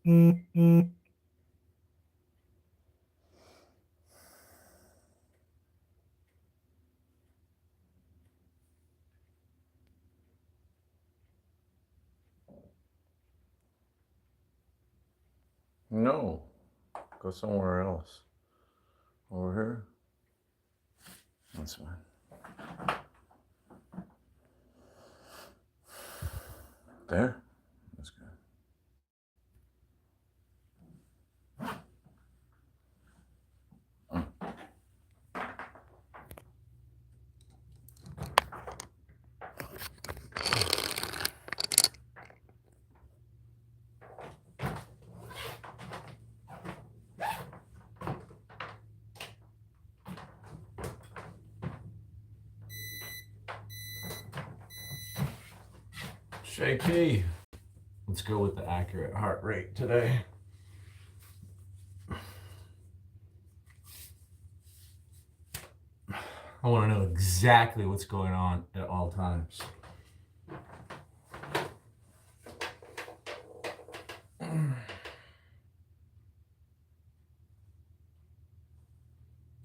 No, go somewhere else. Over here. That's fine. There? That's good. Shaky. Let's go with the accurate heart rate today. I want to know exactly what's going on at all times.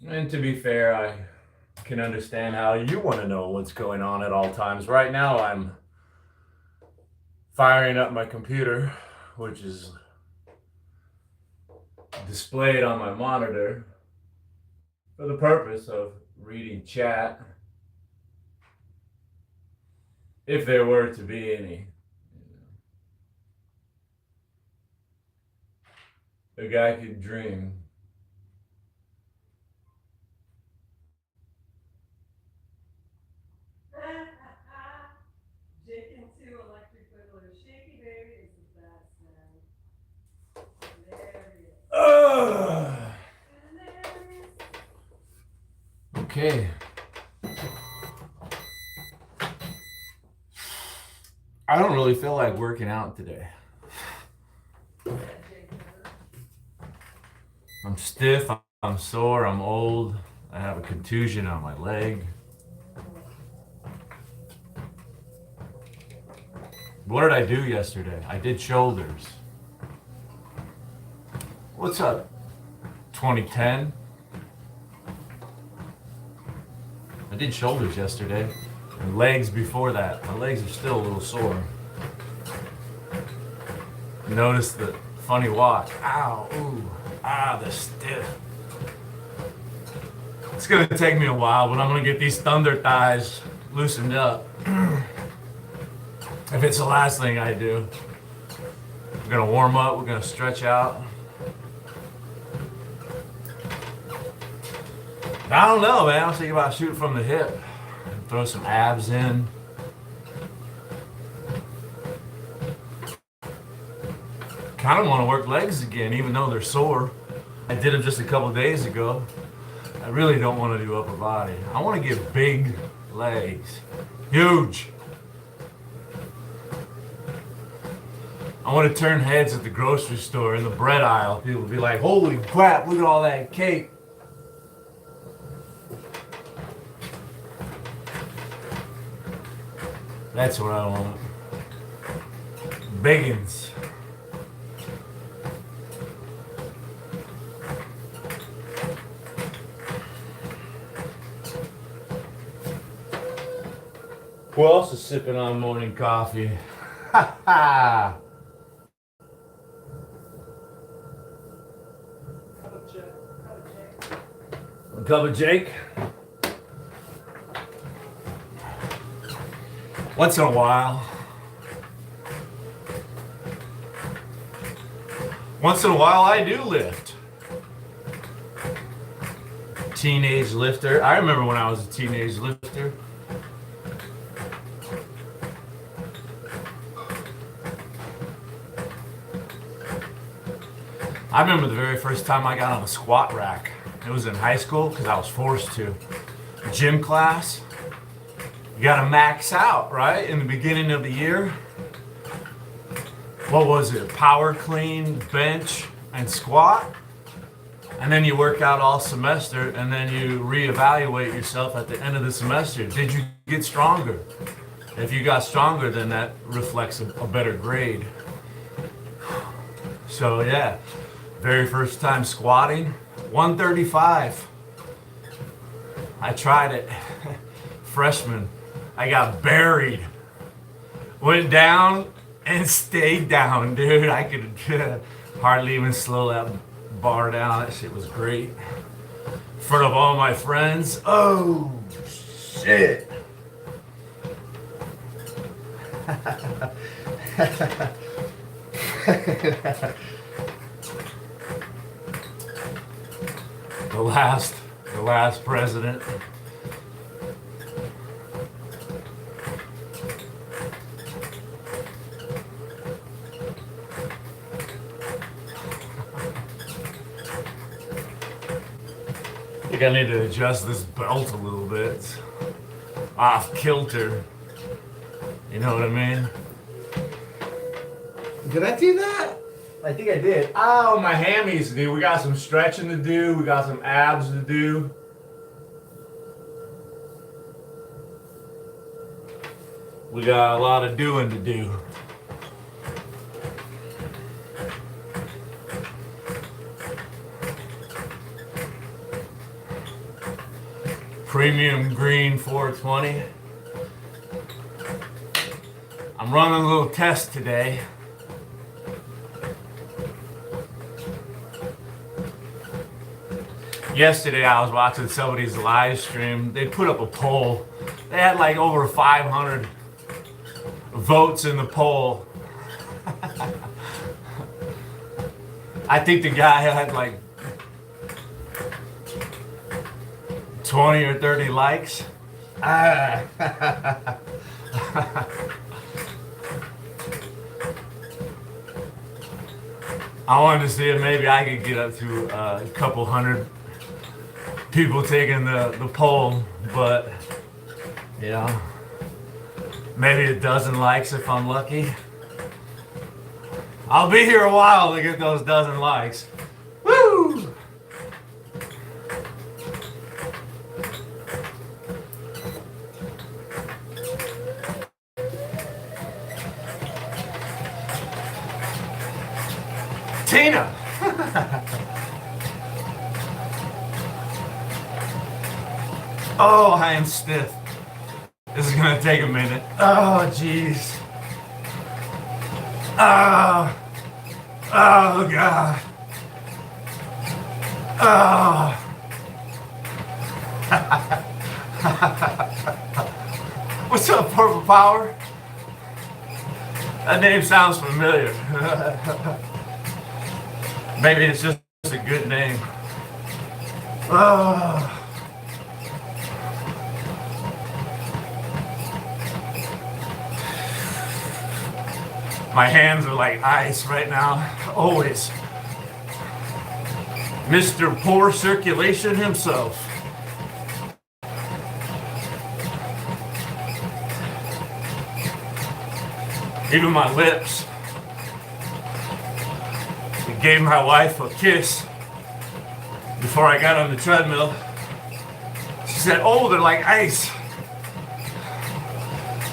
And to be fair, I can understand how you want to know what's going on at all times. Right now, I'm firing up my computer, which is displayed on my monitor for the purpose of reading chat, if there were to be any. A guy could dream. Okay. I don't really feel like working out today. I'm stiff, I'm sore, I'm old, I have a contusion on my leg. What did I do yesterday? I did shoulders. What's up? 2010? I did shoulders yesterday. And legs before that. My legs are still a little sore. Notice the funny walk. Ow, ooh, they're stiff. It's gonna take me a while, but I'm gonna get these thunder thighs loosened up. If it's the last thing I do. We're gonna warm up, we're gonna stretch out. I don't know, man. I was thinking about shooting from the hip. Throw some abs in. Kind of want to work legs again, even though they're sore. I did them just a couple days ago. I really don't want to do upper body. I want to get big legs. Huge. I want to turn heads at the grocery store in the bread aisle. People will be like, holy crap, look at all that cake. That's what I want. Biggins. Who else is sipping on morning coffee? Ha ha! A cup of Jake. Once in a while. Once in a while I do lift. Teenage lifter. I remember when I was a teenage lifter. I remember the very first time I got on a squat rack. It was in high school because I was forced to. Gym class. You gotta max out, right? In the beginning of the year. What was it? Power clean, bench, and squat. And then you work out all semester, and then you reevaluate yourself at the end of the semester. Did you get stronger? If you got stronger, then that reflects a better grade. So yeah, very first time squatting, 135. I tried it. Freshman, I got buried. Went down and stayed down, dude. I could hardly even slow that bar down. That shit was great. In front of all my friends. Oh, shit. The last president. I think I need to adjust this belt a little bit. It's off kilter. You know what I mean? Did I do that? I think I did. Oh, my hammies, dude. We got some stretching to do. We got some abs to do. We got a lot of doing to do. Premium green 420. I'm running a little test today. Yesterday I was watching somebody's live stream. They put up a poll. They had like over 500 votes in the poll. I think the guy had like 20 or 30 likes. I wanted to see if maybe I could get up to a couple hundred people taking the poll, but you know, maybe a dozen likes if I'm lucky. I'll be here a while to get those dozen likes. Woo! Tina! Oh, I am stiff. This is gonna take a minute. Oh, jeez. Oh, oh, God. Oh. What's up, Purple Power? That name sounds familiar. Maybe it's just a good name. Oh. My hands are like ice right now, always. Mr. Poor Circulation himself. Even my lips. I gave my wife a kiss before I got on the treadmill. She said, "Oh, they're like ice.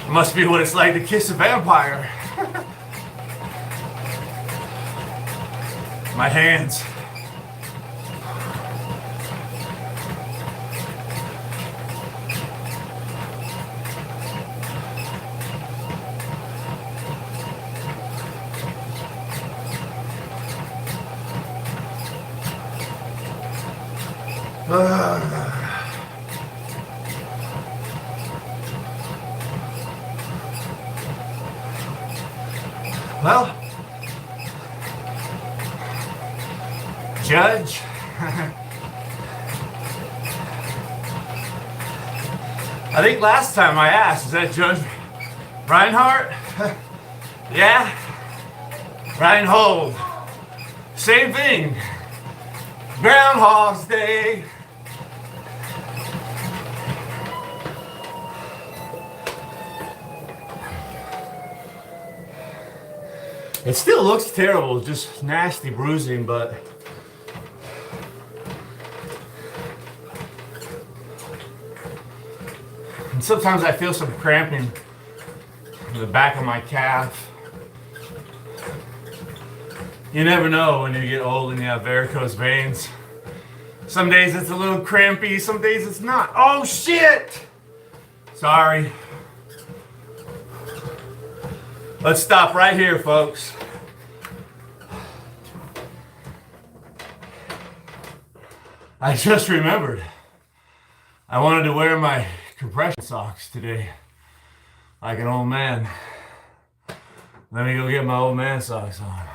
It must be what it's like to kiss a vampire." My hands. Well, Judge, I think last time I asked, is that Judge Reinhardt? Yeah? Reinhold. Same thing. Groundhog's Day. It still looks terrible, just nasty bruising, but and sometimes I feel some cramping in the back of my calf. You never know when you get old and you have varicose veins. Some days it's a little crampy, some days it's not. Oh shit! Sorry. Let's stop right here, folks. I just remembered. I wanted to wear my compression socks today. Like an old man. Let me go get my old man socks on.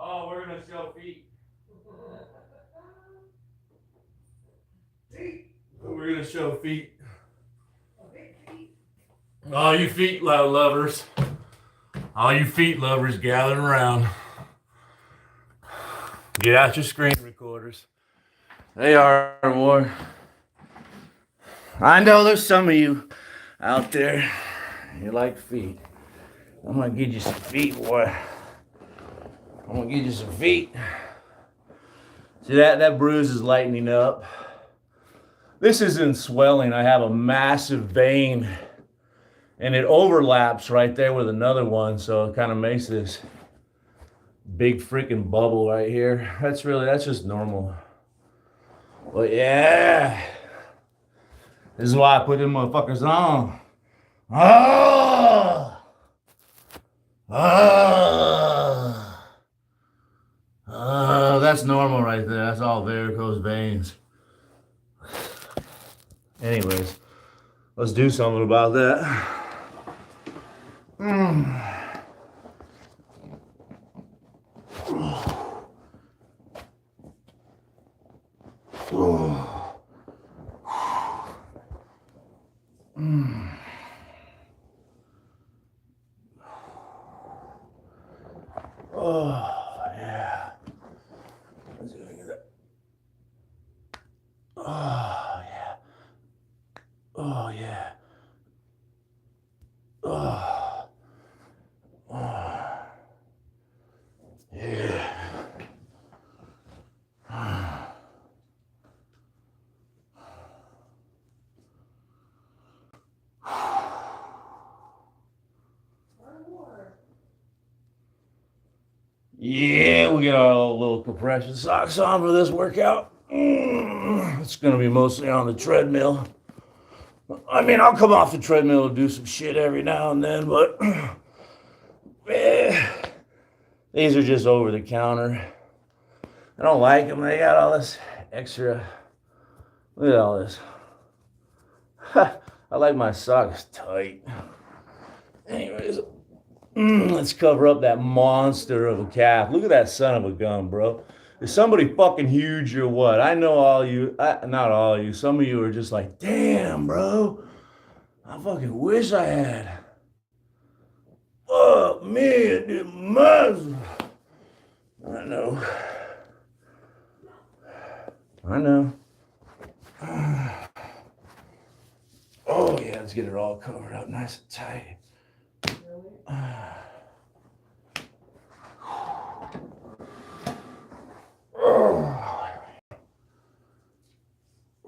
Oh, we're gonna show feet. We're gonna show feet. All you feet lovers. All you feet lovers gathered around. Get out your screen recorders. They are more. I know there's some of you out there. You like feet. I'm gonna get you some feet, boy. I'm gonna get you some feet. See that bruise is lightening up. This isn't swelling. I have a massive vein and it overlaps right there with another one, so it kind of makes this big freaking bubble right here. That's just normal. But yeah, this is why I put them motherfuckers on. That's normal right there. That's all varicose veins. Anyways, let's do something about that. Oh, yeah. Let's get that. Oh, yeah. Oh, yeah. Oh. Oh. Yeah. Yeah, we get our little compression socks on for this workout. It's gonna be mostly on the treadmill. I mean, I'll come off the treadmill and do some shit every now and then, but these are just over the counter. I don't like them. They got all this extra. Look at all this. I like my socks tight. Anyways. Let's cover up that monster of a calf. Look at that son of a gun, bro. Is somebody fucking huge or what? I know all you, not all you, some of you are just like, damn, bro. I fucking wish I had. Fuck me, it did muscle. I know. I know. Oh, yeah, let's get it all covered up nice and tight.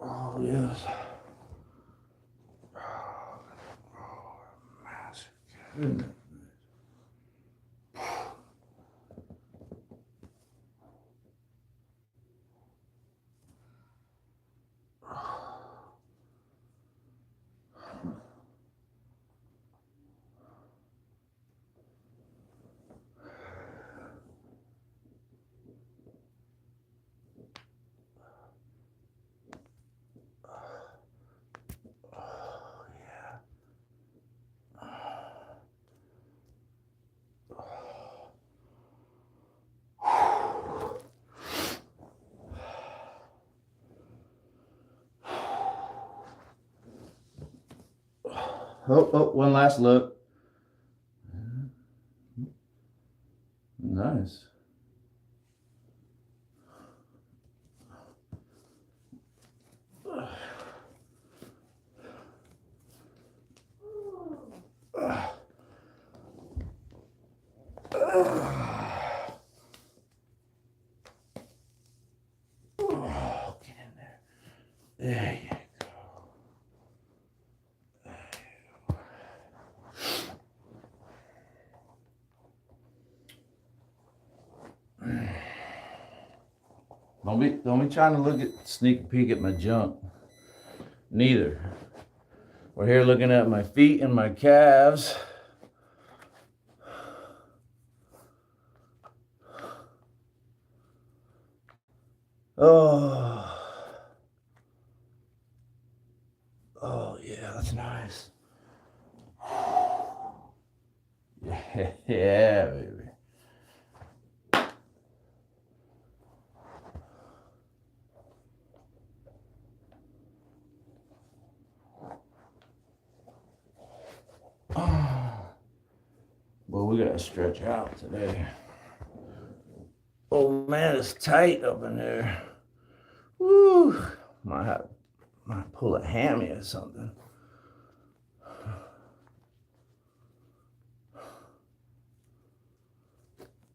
Oh, yes. Oh, massive. Goodness. Oh, one last look. Nice. There you go. Don't be trying to sneak peek at my junk. Neither. We're here looking at my feet and my calves. Oh. Oh, yeah, that's nice. Yeah, baby. Well, we gotta stretch out today. Oh man, it's tight up in there. Woo! Might pull a hammy or something.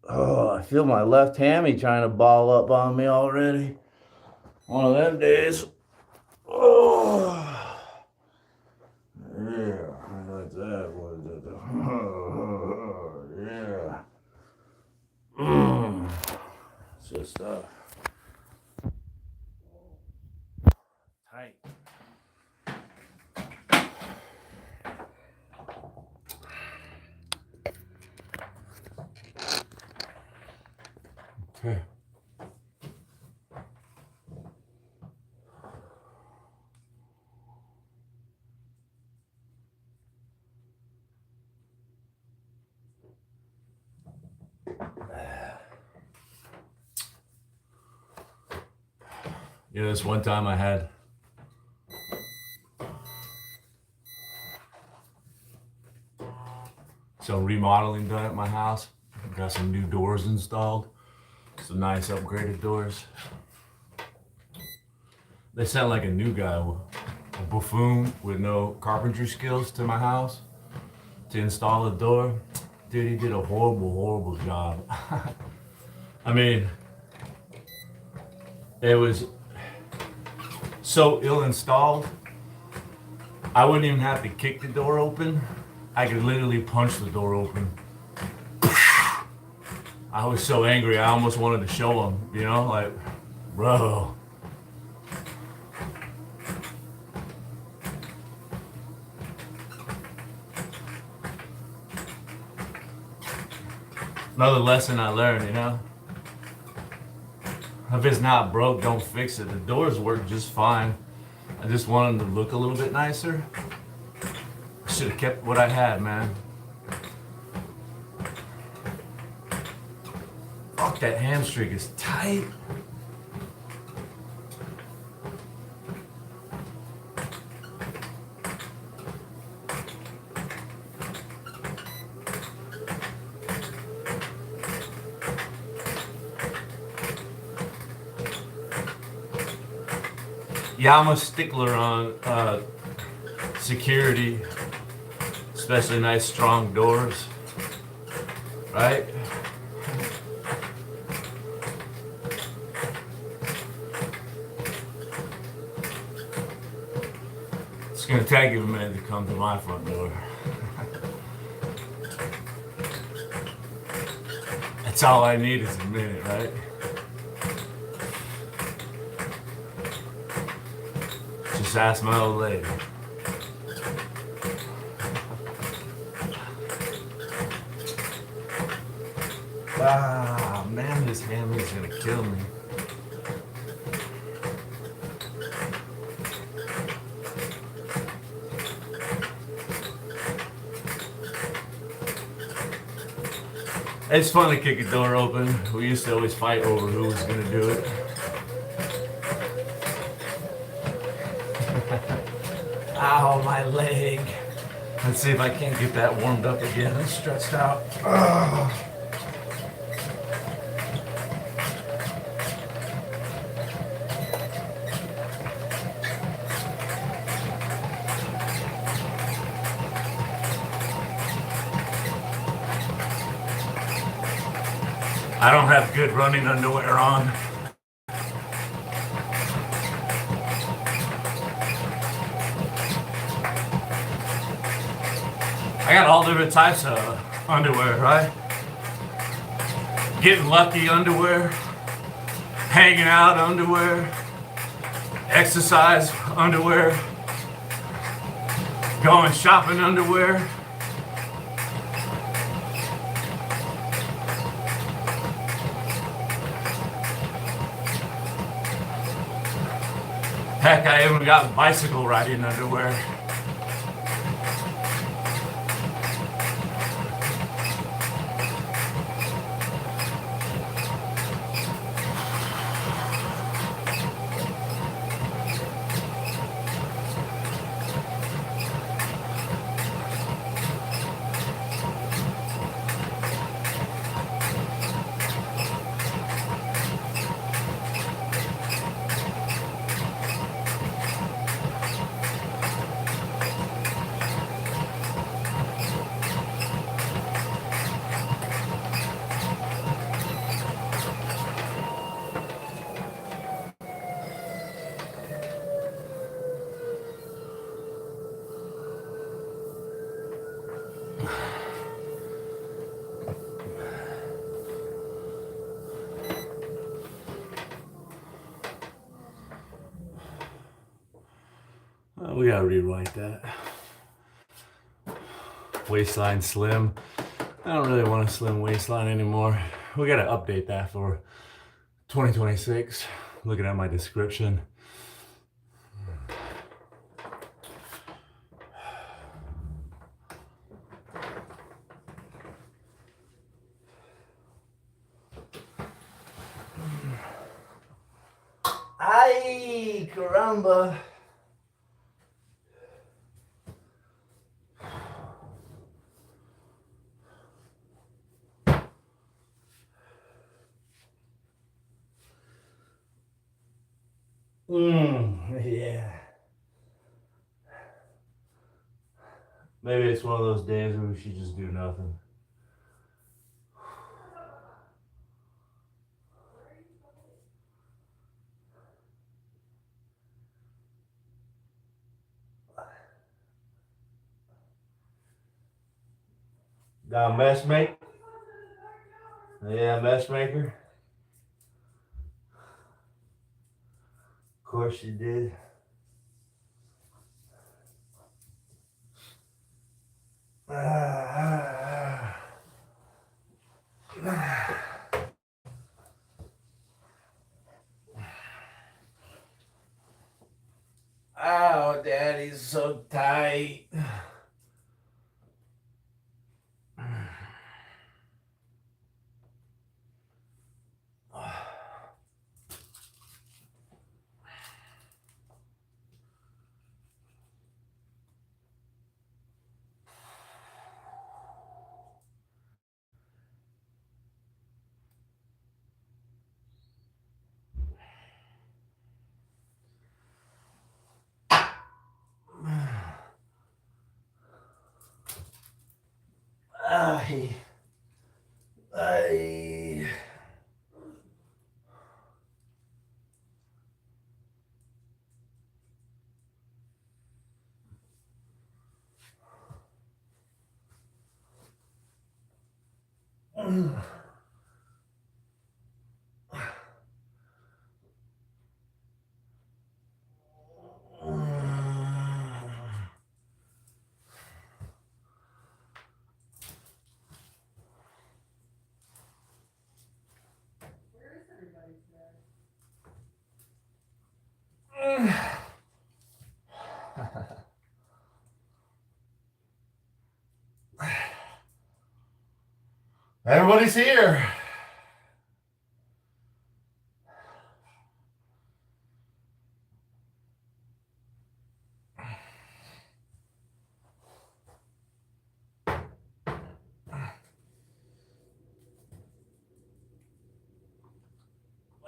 Oh, I feel my left hammy trying to ball up on me already. One of them days. Oh, yeah, I like that. Yeah. It's just tight. Okay. You know, this one time I had some remodeling done at my house. Got some new doors installed. Some nice upgraded doors. They sent like a new guy, a buffoon with no carpentry skills to my house to install the door. Dude, he did a horrible job. I mean, it was so ill installed. I wouldn't even have to kick the door open. I could literally punch the door open. I was so angry, I almost wanted to show him, you know, like, bro. Another lesson I learned, you know. If it's not broke, don't fix it. The doors work just fine. I just wanted them to look a little bit nicer. I should have kept what I had, man. Fuck, that hamstring is tight. Yeah, I'm a stickler on security, especially nice strong doors, right? It's gonna take you a minute to come to my front door. That's all I need is a minute, right? Just ask my old lady. Ah, man, this hammy is gonna kill me. It's fun to kick a door open. We used to always fight over who was gonna do it. Ow, my leg. Let's see if I can't get that warmed up again and stretched out. Ugh. I don't have good running underwear on. I got all different types of underwear, right? Getting lucky underwear, hanging out underwear, exercise underwear, going shopping underwear. Heck, I even got bicycle riding underwear. We gotta rewrite that. Waistline slim. I don't really want a slim waistline anymore. We gotta update that for 2026. Looking at my description. Ay, caramba. Yeah. Maybe it's one of those days where we should just do nothing. Now, mess maker? Yeah, mess maker. Of course you did. Oh, Daddy's so tight. Ay. Ay. Everybody's here.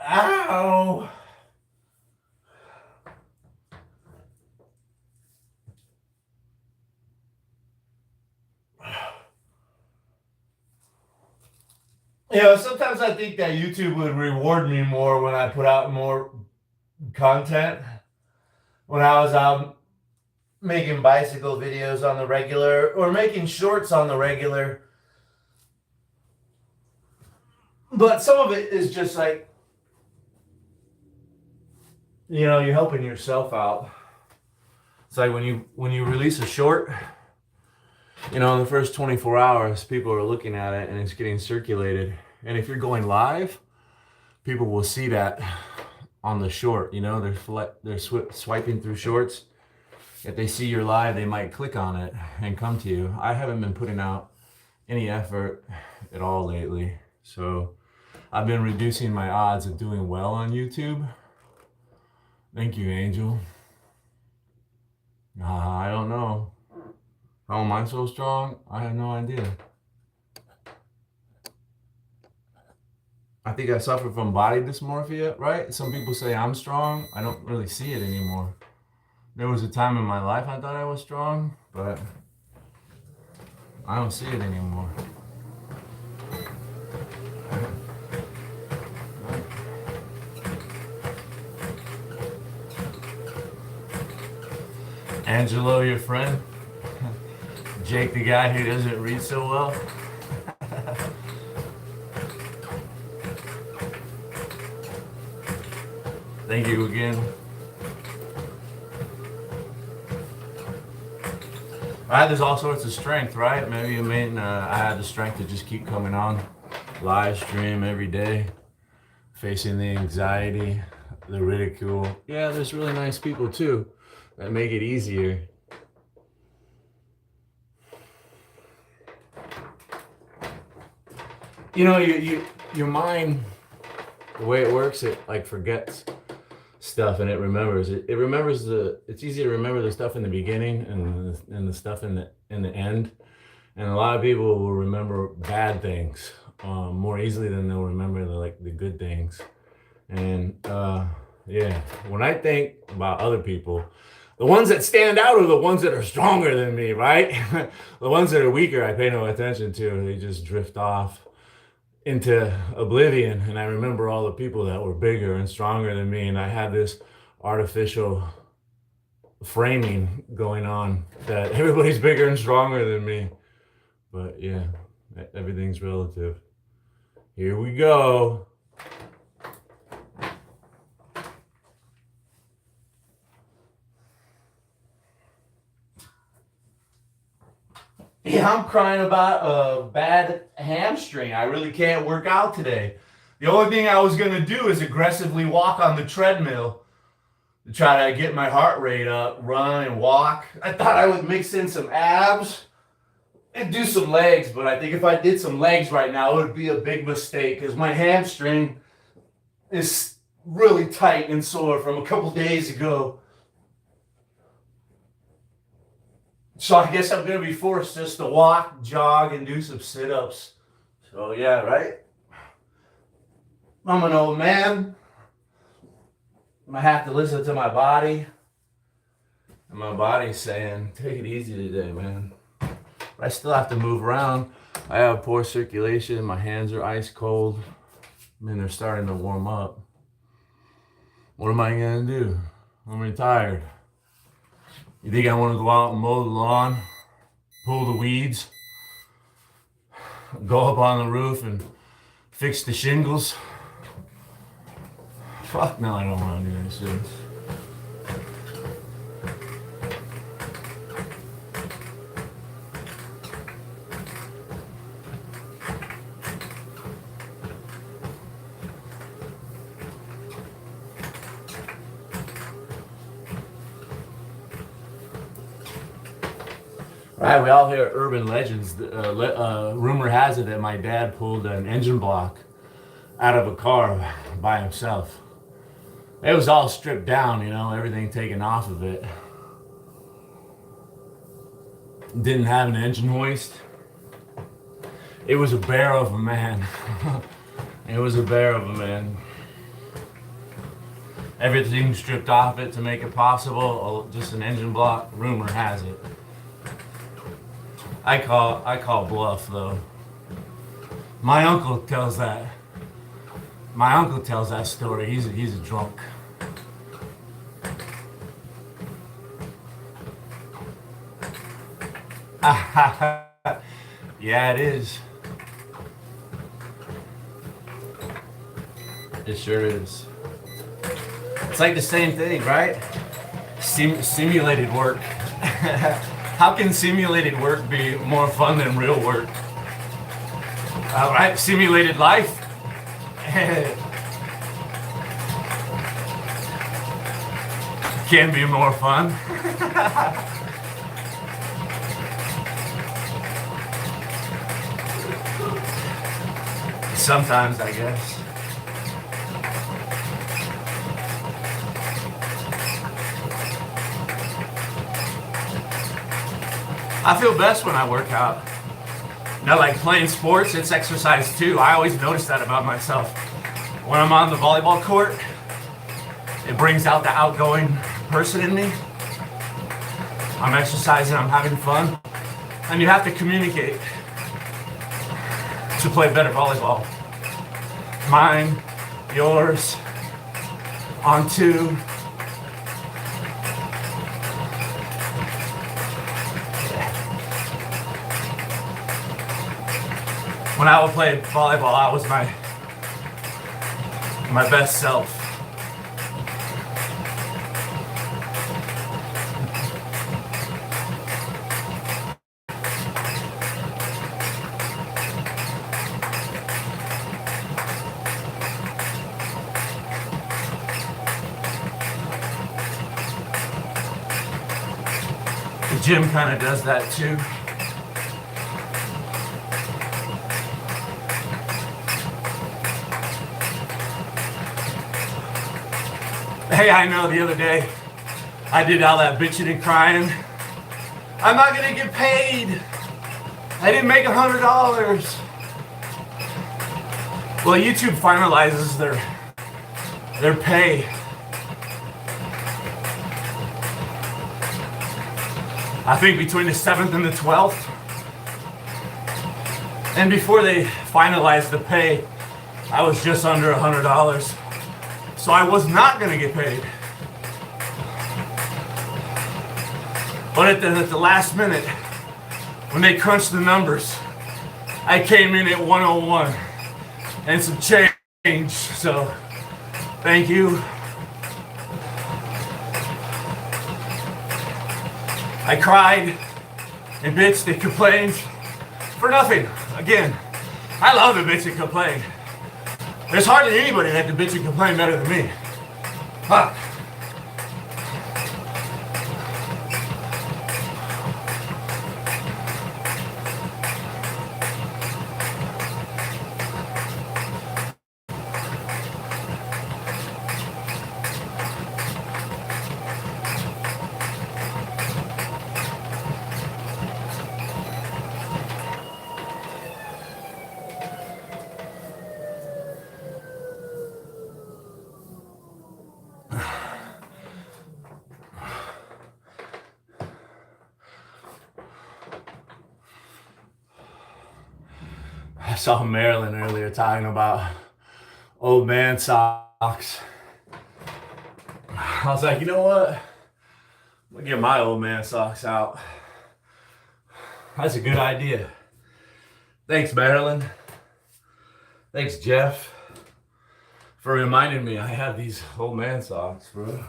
Ow. You know, sometimes I think that YouTube would reward me more when I put out more content. When I was out making bicycle videos on the regular or making shorts on the regular. But some of it is just like, you know, you're helping yourself out. It's like when you release a short, you know, in the first 24 hours, people are looking at it and it's getting circulated. And if you're going live, people will see that on the short. You know, they're swiping through shorts. If they see you're live, they might click on it and come to you. I haven't been putting out any effort at all lately. So I've been reducing my odds of doing well on YouTube. Thank you, Angel. I don't know. How am I so strong? I have no idea. I think I suffer from body dysmorphia, right? Some people say I'm strong. I don't really see it anymore. There was a time in my life I thought I was strong, but I don't see it anymore. Angelo, your friend? Jake, the guy who doesn't read so well? Thank you again. There's all sorts of strength, right? Maybe I had the strength to just keep coming on live stream every day, facing the anxiety, the ridicule. Yeah, there's really nice people too that make it easier. You know, your mind, the way it works, it like forgets stuff and it remembers. It remembers it's easy to remember the stuff in the beginning and the stuff in the end. And a lot of people will remember bad things more easily than they'll remember the good things. And yeah, when I think about other people, the ones that stand out are the ones that are stronger than me, right? The ones that are weaker, I pay no attention to. They just drift off into oblivion. And I remember all the people that were bigger and stronger than me. And I had this artificial framing going on that everybody's bigger and stronger than me. But yeah, everything's relative. Here we go. Yeah, I'm crying about a bad hamstring. I really can't work out today. The only thing I was going to do is aggressively walk on the treadmill to try to get my heart rate up, run and walk. I thought I would mix in some abs and do some legs, but I think if I did some legs right now, it would be a big mistake because my hamstring is really tight and sore from a couple days ago. So I guess I'm going to be forced just to walk, jog, and do some sit-ups. So yeah, right? I'm an old man. I have to listen to my body. And my body's saying, take it easy today, man. But I still have to move around. I have poor circulation. My hands are ice cold. I mean, they're starting to warm up. What am I going to do? I'm retired. You think I want to go out and mow the lawn, pull the weeds, go up on the roof and fix the shingles? Fuck no, I don't want to do any shit. Right, we all hear urban legends. Rumor has it that my dad pulled an engine block out of a car by himself. It was all stripped down, you know, everything taken off of it. Didn't have an engine hoist. It was a bear of a man. It was a bear of a man. Everything stripped off it to make it possible. Just an engine block. Rumor has it. I call bluff though. My uncle tells that story. He's a drunk. Yeah, it is. It sure is. It's like the same thing, right? Simulated work. How can simulated work be more fun than real work? Right? Simulated life. Can be more fun. Sometimes, I guess. I feel best when I work out. You know, like playing sports, it's exercise too. I always notice that about myself. When I'm on the volleyball court, it brings out the outgoing person in me. I'm exercising, I'm having fun. And you have to communicate to play better volleyball. Mine, yours, on two. When I would play volleyball, I was my best self. The gym kind of does that too. Hey, I know the other day I did all that bitching and crying. I'm not gonna get paid. I didn't make $100. Well, YouTube finalizes their pay. I think between the 7th and the 12th. And before they finalized the pay, I was just under $100. So I was not going to get paid. But at the last minute, when they crunched the numbers, I came in at 101 and some change. So thank you. I cried and bitched and complained for nothing. Again, I love to bitch and complain. There's hardly anybody that can bitch and complain better than me. Fuck. I saw Marilyn earlier talking about old man socks. I was like, you know what? I'm gonna get my old man socks out. That's a good idea. Thanks, Marilyn. Thanks, Jeff, for reminding me I have these old man socks, bro.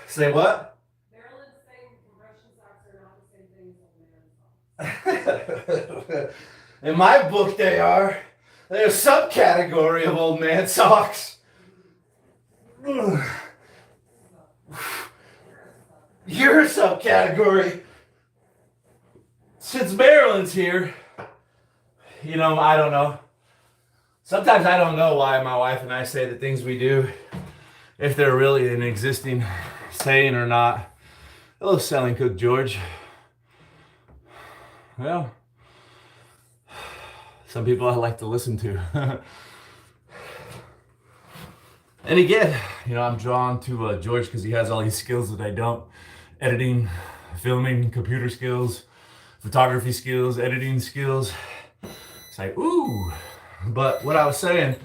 Say what? Maryland's saying compression socks are not the same thing as old man socks. In my book, they are. They're a subcategory of old man socks. You're a subcategory. Since Maryland's here, you know, I don't know. Sometimes I don't know why my wife and I say the things we do, if they're really an existing saying or not. Hello, Selling Cook George. Well, some people I like to listen to. And again, you know, I'm drawn to George because he has all these skills that I don't. Editing, filming, computer skills, photography skills, editing skills. It's like, ooh. But what I was saying,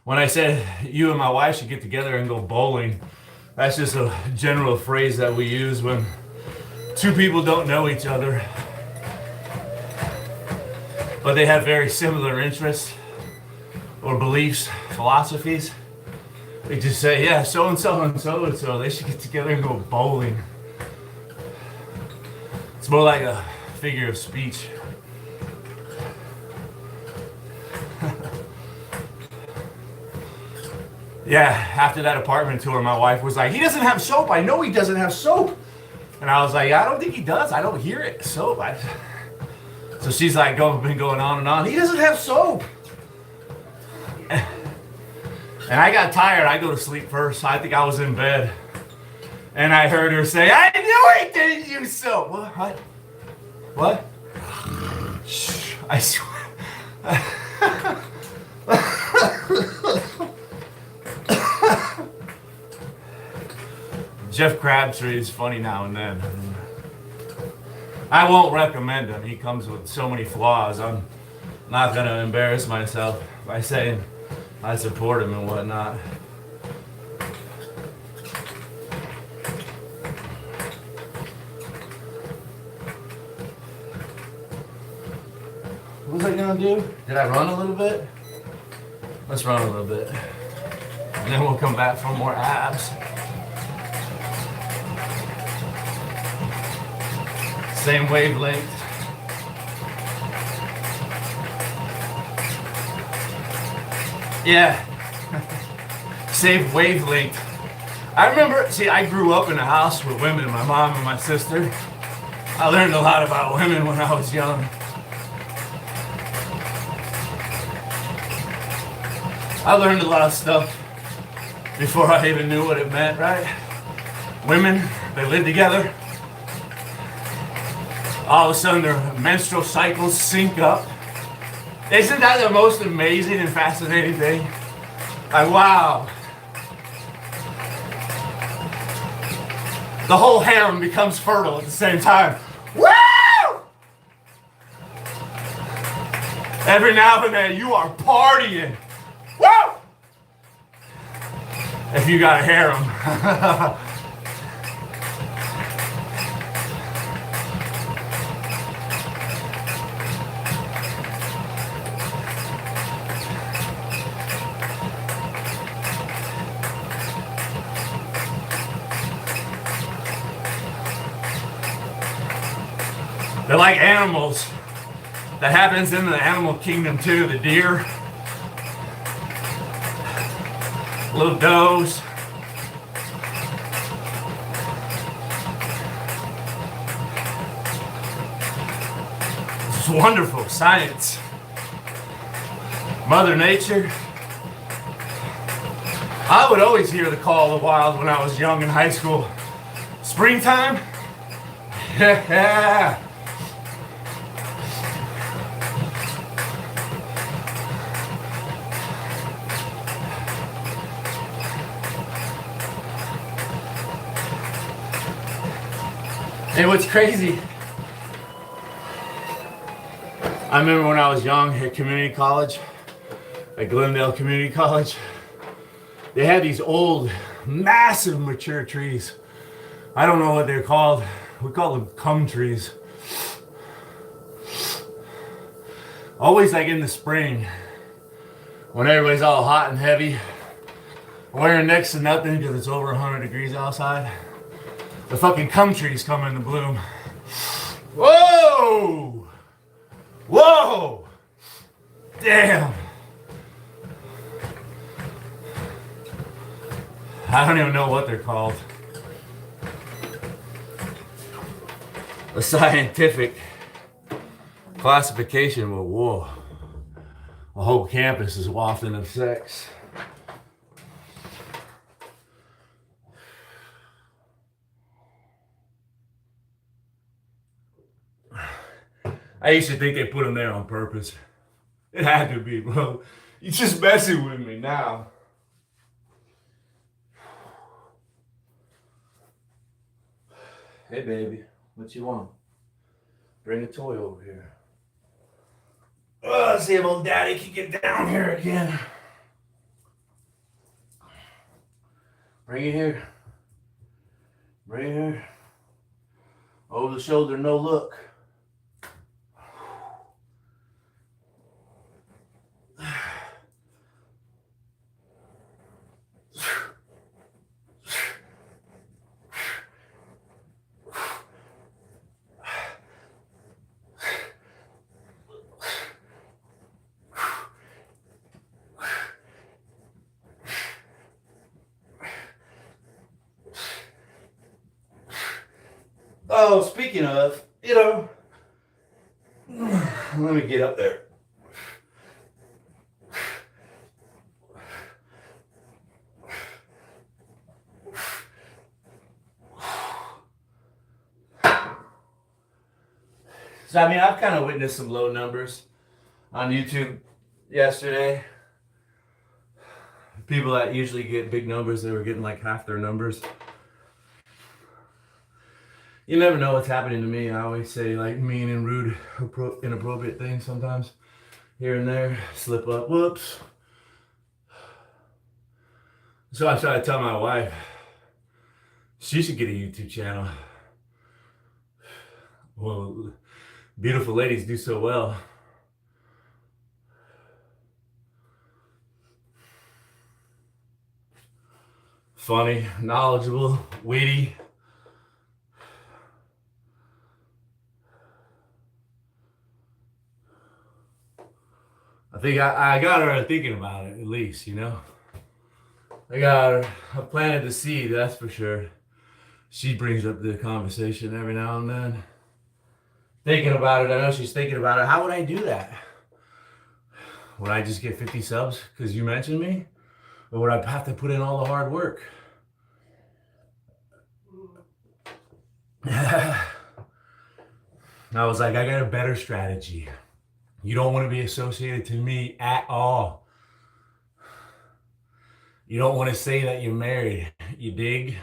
when I said you and my wife should get together and go bowling, that's just a general phrase that we use when two people don't know each other, but they have very similar interests or beliefs, philosophies. We just say, yeah, so and so and so and so, they should get together and go bowling. It's more like a figure of speech. Yeah, after that apartment tour, my wife was like, he doesn't have soap. I know he doesn't have soap. And I was like, I don't think he does. I don't hear it. Soap. So she's like, been going on and on. He doesn't have soap. And I got tired. I go to sleep first. I think I was in bed. And I heard her say, I knew he didn't use soap. What? What? Shh. I swear. Jeff Crabtree is funny now and then. I won't recommend him. He comes with so many flaws. I'm not going to embarrass myself by saying I support him and whatnot. What was I going to do? Did I run a little bit? Let's run a little bit. And then we'll come back for more abs. Same wavelength. Yeah. Same wavelength. I remember, I grew up in a house with women, my mom and my sister. I learned a lot about women when I was young. I learned a lot of stuff before I even knew what it meant, right? Women, they live together. All of a sudden their menstrual cycles sync up. Isn't that the most amazing and fascinating thing? Like, wow. The whole harem becomes fertile at the same time. Woo! Every now and then you are partying. Woo! If you got a harem. They're like animals. That happens in the animal kingdom too. The deer, little does. It's wonderful science. Mother Nature. I would always hear the call of the wild when I was young in high school. Springtime? Yeah. And what's crazy, I remember when I was young at community college, at Glendale Community College, they had these old, massive mature trees. I don't know what they're called. We call them cum trees. Always like in the spring, when everybody's all hot and heavy, wearing next to nothing because it's over 100 degrees outside. The fucking cum trees come into bloom. Whoa! Whoa! Damn! I don't even know what they're called. The scientific classification, but whoa. a whole campus is wafting of sex. I used to think they put them there on purpose. It had to be, bro. You're just messing with me now. Hey, baby, what you want? Bring a toy over here. Let's see if old daddy can get down here again. Bring it here. Bring it here. Over the shoulder, no look. Oh, speaking of, let me get up there. So, I mean, I've kind of witnessed some low numbers on YouTube yesterday. People that usually get big numbers, they were getting like half their numbers. You never know what's happening to me. I always say like mean and rude, inappropriate things sometimes. Here and there, slip up, whoops. So I try to tell my wife, she should get a YouTube channel. Well, beautiful ladies do so well. Funny, knowledgeable, witty. I think I got her thinking about it, at least, I got her. I planted the seed, that's for sure. She brings up the conversation every now and then. Thinking about it, I know she's thinking about it. How would I do that? Would I just get 50 subs because you mentioned me? Or would I have to put in all the hard work? I was like, I got a better strategy. You don't want to be associated to me at all. You don't want to say that you're married. You dig?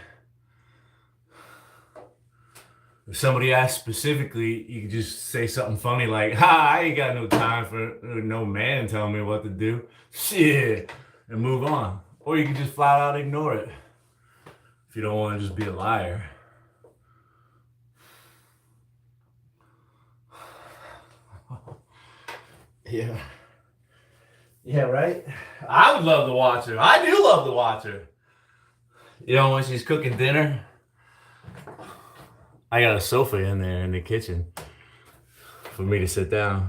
If somebody asks specifically, you can just say something funny like, I ain't got no time for no man telling me what to do. Shit. And move on. Or you can just flat out ignore it. If you don't want to just be a liar. Yeah. Yeah, right? I would love to watch her. I do love to watch her. When she's cooking dinner, I got a sofa in there in the kitchen for me to sit down.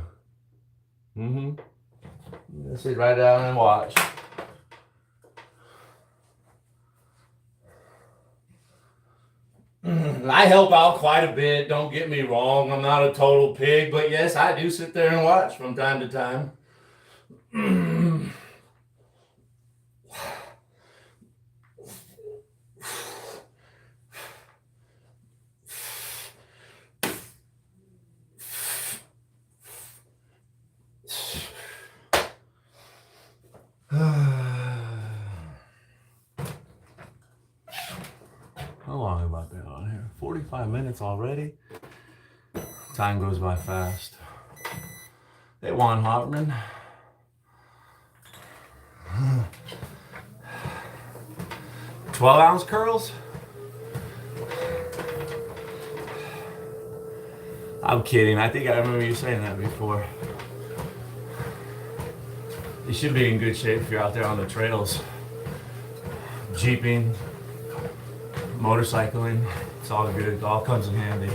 Sit right down and watch. I help out quite a bit, don't get me wrong. I'm not a total pig, but yes, I do sit there and watch from time to time. How long have I been on here? 45 minutes already? Time goes by fast. Hey, Juan Hartman. "12-ounce curls?" I'm kidding. I think I remember you saying that before. You should be in good shape if you're out there on the trails. Jeeping, motorcycling, it's all good. It all comes in handy.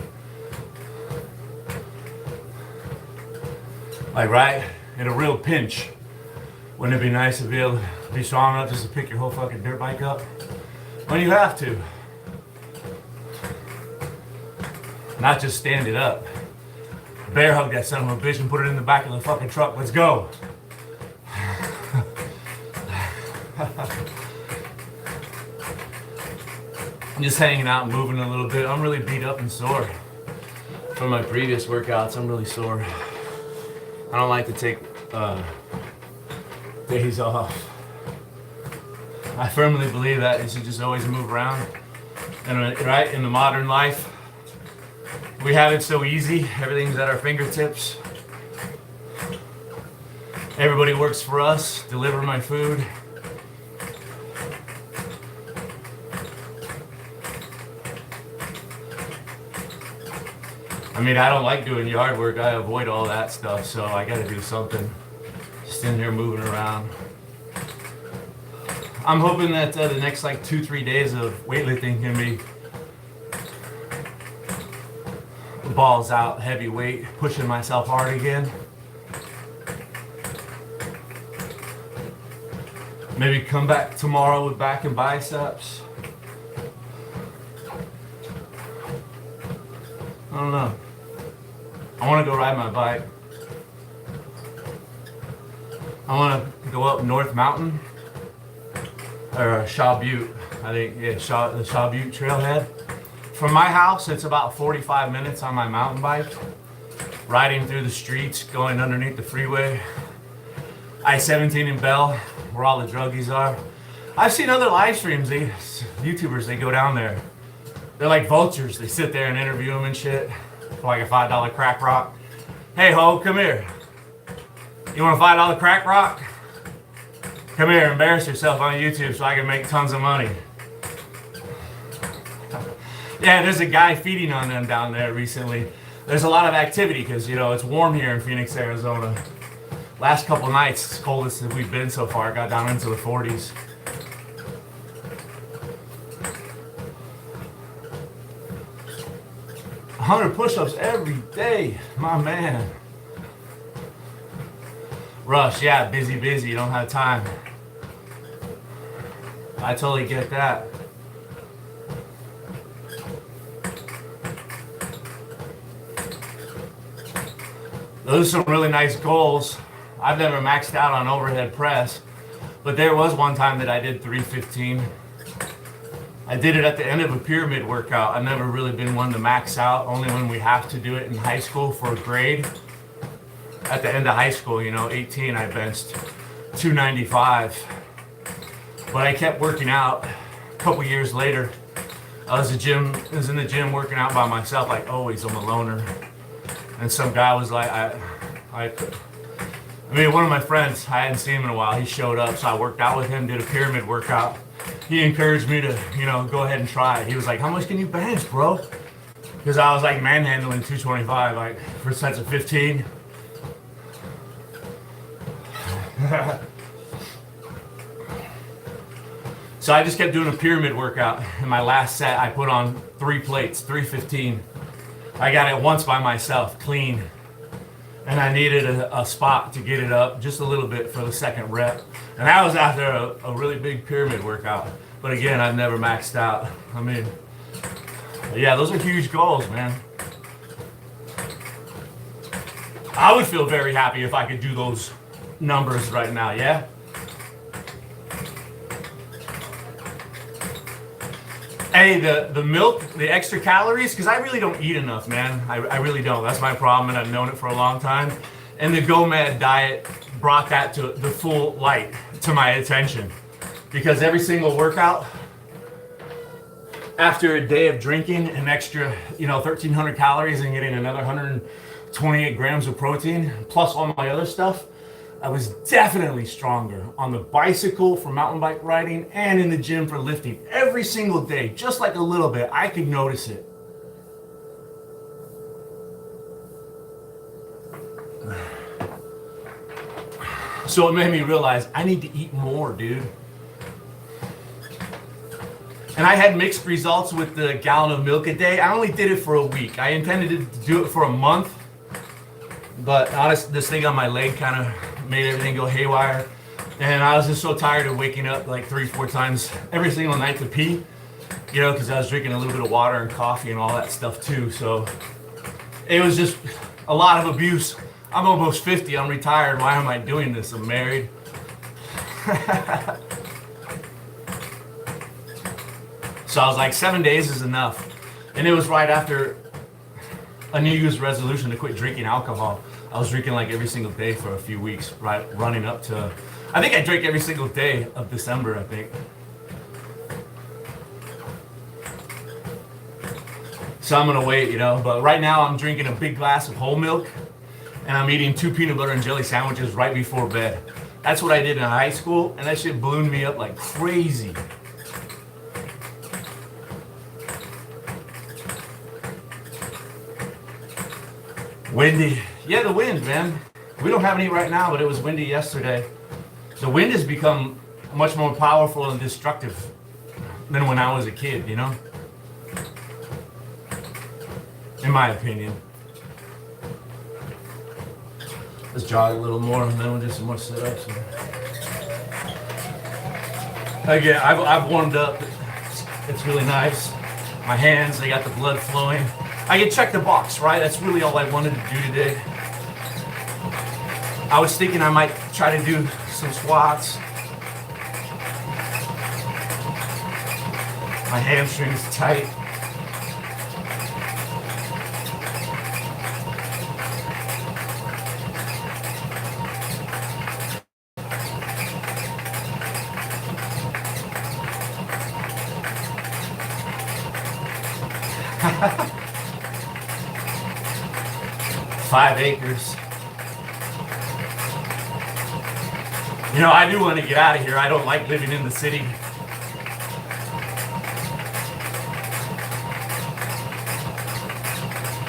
Like, right? In a real pinch, wouldn't it be nice to be able to be strong enough just to pick your whole fucking dirt bike up? When you have to. Not just stand it up. Bear hug that son of a bitch and put it in the back of the fucking truck. Let's go. just hanging out and moving a little bit. I'm really beat up and sore from my previous workouts. I'm really sore. I don't like to take days off. I firmly believe that you should just always move around. And right, in the modern life, we have it so easy. Everything's at our fingertips. Everybody works for us, deliver my food. I mean, I don't like doing yard work. I avoid all that stuff, so I gotta do something. Just in here moving around. I'm hoping that the next like 2-3 days of weightlifting can be balls out, heavy weight, pushing myself hard again. Maybe come back tomorrow with back and biceps. I don't know. I want to go ride my bike. I want to go up North Mountain or Shaw Butte. I think, yeah, the Shaw Butte trailhead. From my house, it's about 45 minutes on my mountain bike, riding through the streets, going underneath the freeway. I-17 in Bell, where all the druggies are. I've seen other live streams, YouTubers, they go down there. They're like vultures. They sit there and interview them and shit for like a $5 crack rock. Hey ho, come here. You want a $5 crack rock? Come here, embarrass yourself on YouTube so I can make tons of money. Yeah, there's a guy feeding on them down there recently. There's a lot of activity because, you know, it's warm here in Phoenix, Arizona. Last couple nights, it's coldest that we've been so far. It got down into the 40s. $100 push-ups every day, my man. Rush, yeah, busy, you don't have time. I totally get that. Those are some really nice goals. I've never maxed out on overhead press, but there was one time that I did 315. I did it at the end of a pyramid workout. I've never really been one to max out, only when we have to do it in high school for a grade. At the end of high school, you know, 18, I benched 295. But I kept working out. A couple years later, I was in the gym working out by myself, like always. I'm a loner. And some guy was like, I mean, one of my friends, I hadn't seen him in a while. He showed up, so I worked out with him, did a pyramid workout. He encouraged me to, you know, go ahead and try it. He was like, how much can you bench, bro? Because I was like manhandling 225, like for sets of 15. So I just kept doing a pyramid workout. In my last set, I put on 3 plates, 315. I got it once by myself, clean. And I needed a spot to get it up just a little bit for the second rep. And that was after a really big pyramid workout. But again, I've never maxed out. I mean, yeah, those are huge goals, man. I would feel very happy if I could do those numbers right now, yeah? Hey, the milk, the extra calories, because I really don't eat enough, man. I really don't. That's my problem, and I've known it for a long time. And the GoMad diet brought that to the full light to my attention. Because every single workout, after a day of drinking an extra, 1,300 calories and getting another 128 grams of protein, plus all my other stuff, I was definitely stronger on the bicycle for mountain bike riding and in the gym for lifting every single day, just like a little bit. I could notice it. So it made me realize I need to eat more, dude. And I had mixed results with the gallon of milk a day. I only did it for a week. I intended to do it for a month, but honestly, this thing on my leg kind of made everything go haywire. And I was just so tired of waking up like 3-4 times every single night to pee, because I was drinking a little bit of water and coffee and all that stuff too. So it was just a lot of abuse. I'm almost 50. I'm retired. Why am I doing this? I'm married. So So I was like, 7 days is enough. And it was right after a New Year's resolution to quit drinking alcohol. I was drinking like every single day for a few weeks, right, running up to, I think I drank every single day of December, I think. So I'm gonna wait, you know, but right now I'm drinking a big glass of whole milk and I'm eating 2 peanut butter and jelly sandwiches right before bed. That's what I did in high school, and that shit ballooned me up like crazy. Windy. Yeah, the wind, man. We don't have any right now, but it was windy yesterday. The wind has become much more powerful and destructive than when I was a kid, you know? In my opinion. Let's jog a little more, and then we'll do some more sit-ups. Again, I've warmed up. It's really nice. My hands, they got the blood flowing. I can check the box, right? That's really all I wanted to do today. I was thinking I might try to do some squats. My hamstrings tight. Five acres. You know, I do want to get out of here. I don't like living in the city.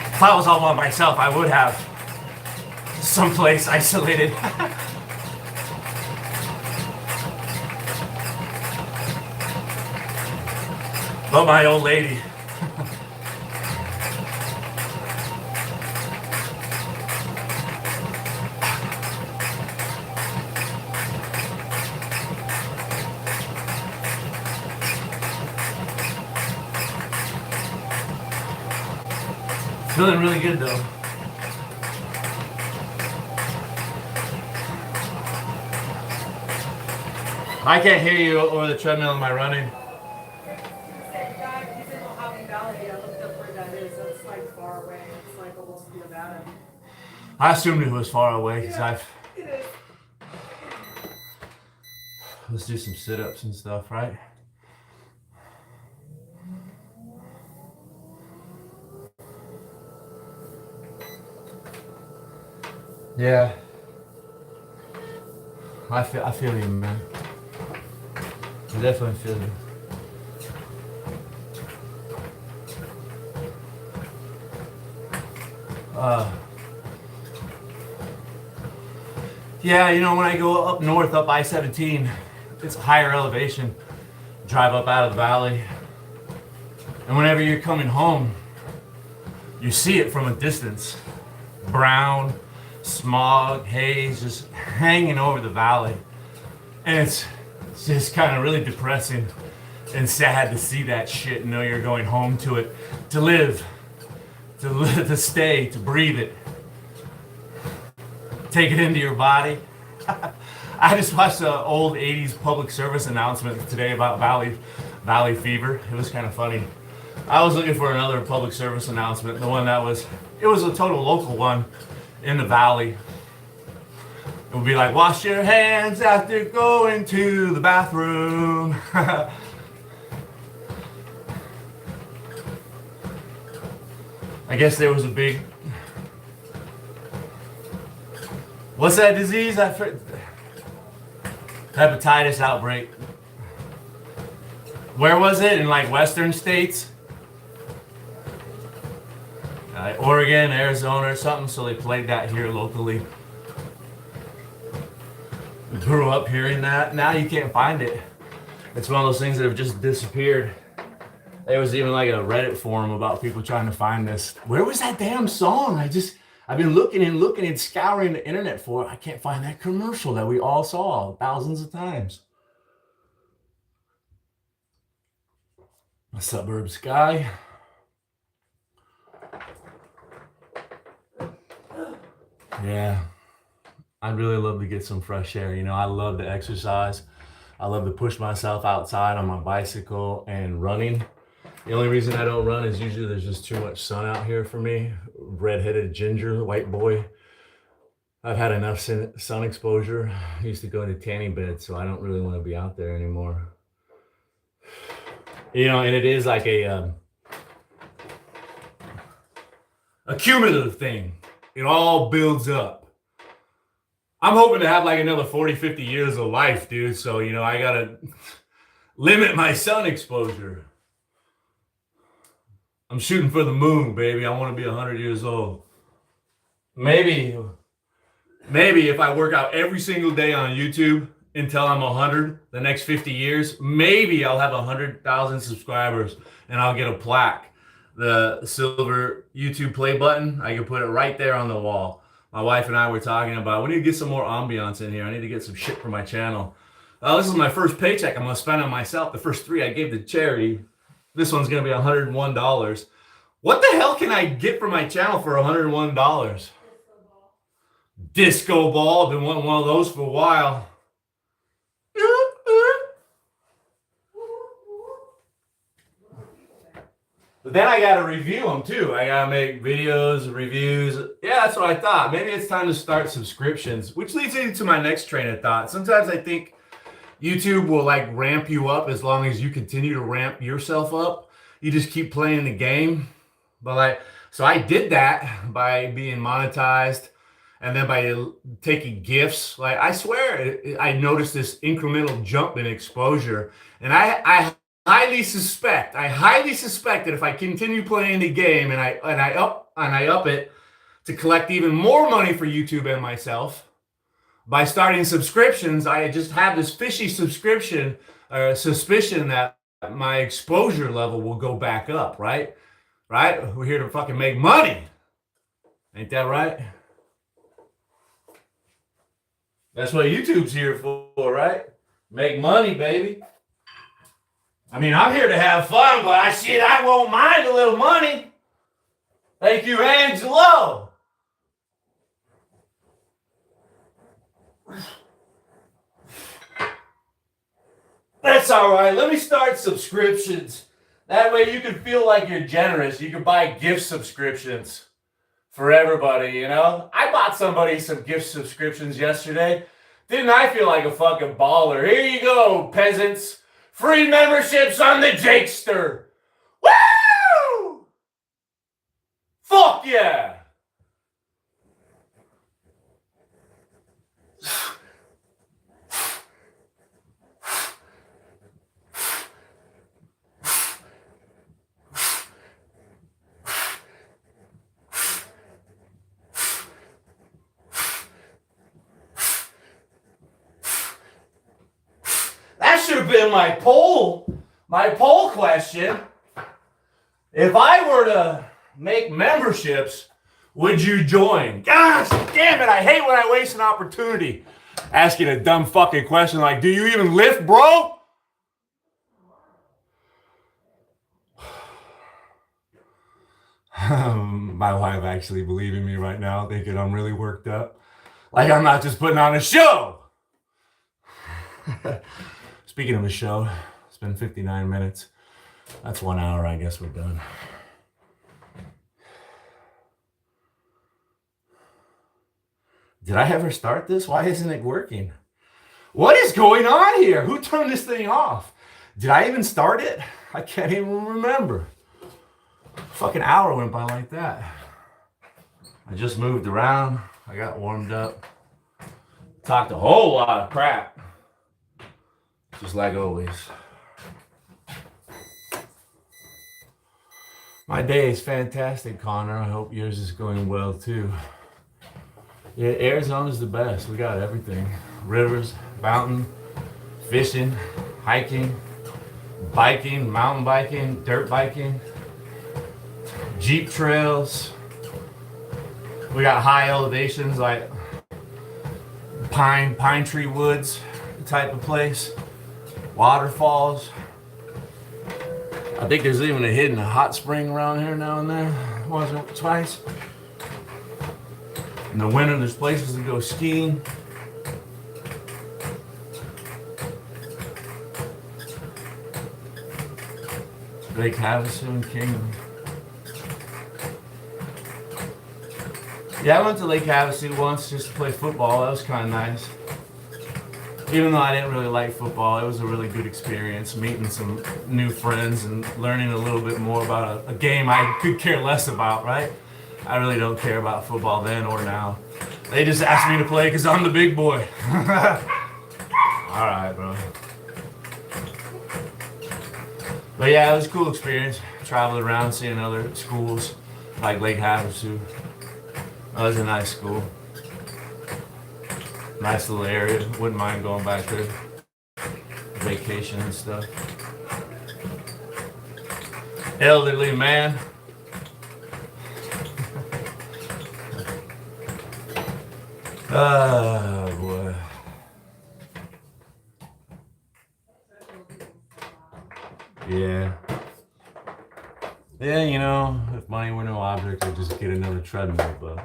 If I was all by myself, I would have someplace isolated. But my old lady. Feeling really good though. I can't hear you over the treadmill. Am I running? He's in Mojave Valley. I looked up where that is. That's like far away. It's like almost Nevada. I assumed it was far away because It is. Let's do some sit-ups and stuff, right? Yeah. I feel you, man. I definitely feel you. Yeah, you know, when I go up north, up I-17, it's a higher elevation. Drive up out of the valley. And whenever you're coming home, you see it from a distance. Brown, smog, haze, just hanging over the valley. And it's just kind of really depressing and sad to see that shit and know you're going home to it, to live, to stay, to breathe it. Take it into your body. I just watched an old 80s public service announcement today about valley fever. It was kind of funny. I was looking for another public service announcement. The one that was, it was a total local one in the valley. It would be like, wash your hands after going to the bathroom. I guess there was a big, what's that disease? Hepatitis outbreak. Where was it? In like western states? Oregon, Arizona or something, so they played that here locally. Grew up hearing that. Now you can't find it. It's one of those things that have just disappeared. There was even like a Reddit forum about people trying to find this. Where was that damn song? I've been looking and scouring the internet for it. I can't find that commercial that we all saw thousands of times. A suburb sky. Yeah. I'd really love to get some fresh air. You know, I love to exercise. I love to push myself outside on my bicycle and running. The only reason I don't run is usually there's just too much sun out here for me. Red-headed ginger, white boy. I've had enough sun exposure. I used to go to tanning bed, so I don't really want to be out there anymore. You know, and it is like a cumulative thing. It all builds up. I'm hoping to have like another 40, 50 years of life, dude. So, you know, I got to limit my sun exposure. I'm shooting for the moon, baby. I want to be 100 years old. Maybe if I work out every single day on YouTube until I'm 100, the next 50 years, maybe I'll have 100,000 subscribers and I'll get a plaque. The silver YouTube play button, I can put it right there on the wall. My wife and I were talking about, we need to get some more ambiance in here. I need to get some shit for my channel. This is my first paycheck I'm going to spend on myself. The first 3 I gave to charity. This one's going to be $101. What the hell can I get for my channel for $101? Disco ball. I've been wanting one of those for a while. But then I gotta review them too. I gotta make videos, reviews. Yeah, that's what I thought. Maybe it's time to start subscriptions, which leads into my next train of thought. Sometimes I think YouTube will like ramp you up as long as you continue to ramp yourself up. You just keep playing the game. But so I did that by being monetized and then by taking gifts. Like I swear, I noticed this incremental jump in exposure, and I highly suspect that if I continue playing the game and I up it to collect even more money for YouTube and myself by starting subscriptions, I just have this fishy suspicion that my exposure level will go back up, right? Right? We're here to fucking make money. Ain't that right? That's what YouTube's here for, right? Make money, baby. I mean, I'm here to have fun, but I won't mind a little money. Thank you, Angelo. That's all right. Let me start subscriptions. That way you can feel like you're generous. You can buy gift subscriptions for everybody, you know? I bought somebody some gift subscriptions yesterday. Didn't I feel like a fucking baller? Here you go, peasants. Free memberships on the Jakester. Woo! Fuck yeah! That should have been my poll question. If I were to make memberships, would you join? Gosh damn it, I hate when I waste an opportunity asking a dumb fucking question like, do you even lift, bro? My wife actually believing me right now, thinking I'm really worked up. Like I'm not just putting on a show. Speaking of a show, it's been 59 minutes. That's 1 hour, I guess we're done. Did I ever start this? Why isn't it working? What is going on here? Who turned this thing off? Did I even start it? I can't even remember. Fucking hour went by like that. I just moved around. I got warmed up. Talked a whole lot of crap. Just like always. My day is fantastic, Connor. I hope yours is going well too. Yeah, Arizona's the best. We got everything. Rivers, mountain, fishing, hiking, biking, mountain biking, dirt biking, Jeep trails. We got high elevations like pine tree woods type of place. Waterfalls. I think there's even a hidden hot spring around here now and then. Once or twice. In the winter, there's places to go skiing. Lake Havasu and Kingman. Yeah, I went to Lake Havasu once just to play football. That was kind of nice. Even though I didn't really like football, it was a really good experience, meeting some new friends and learning a little bit more about a game I could care less about, right? I really don't care about football then or now. They just asked me to play because I'm the big boy. All right, bro. But yeah, it was a cool experience. Traveling around, seeing other schools like Lake Havasu. That was a nice school. Nice little area. Wouldn't mind going back there. Vacation and stuff. Elderly man. Oh boy. Yeah. Yeah, you know, if money were no object, I'd just get another treadmill, but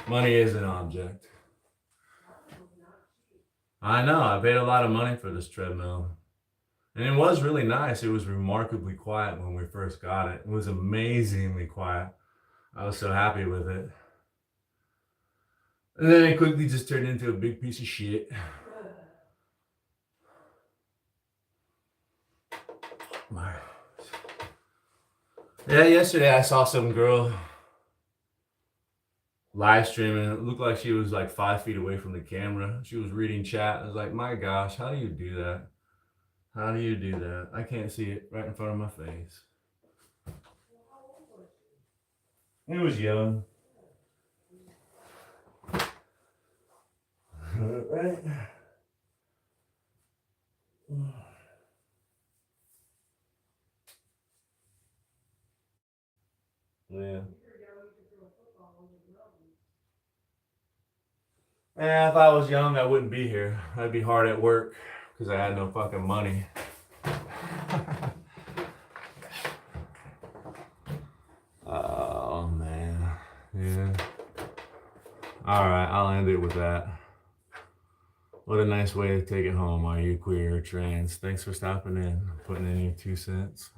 money is an object. I know, I paid a lot of money for this treadmill. And it was really nice. It was remarkably quiet when we first got it. It was amazingly quiet. I was so happy with it. And then it quickly just turned into a big piece of shit. Yeah, yesterday I saw some girl live streaming. It looked like she was like 5 feet away from the camera. She was reading chat. I was like, my gosh, how do you do that? How do you do that? I can't see it right in front of my face. It was young. Right? Yeah. Yeah, if I was young, I wouldn't be here. I'd be hard at work because I had no fucking money. Oh, man. Yeah. All right, I'll end it with that. What a nice way to take it home. Are you queer or trans? Thanks for stopping in, putting in your 2 cents.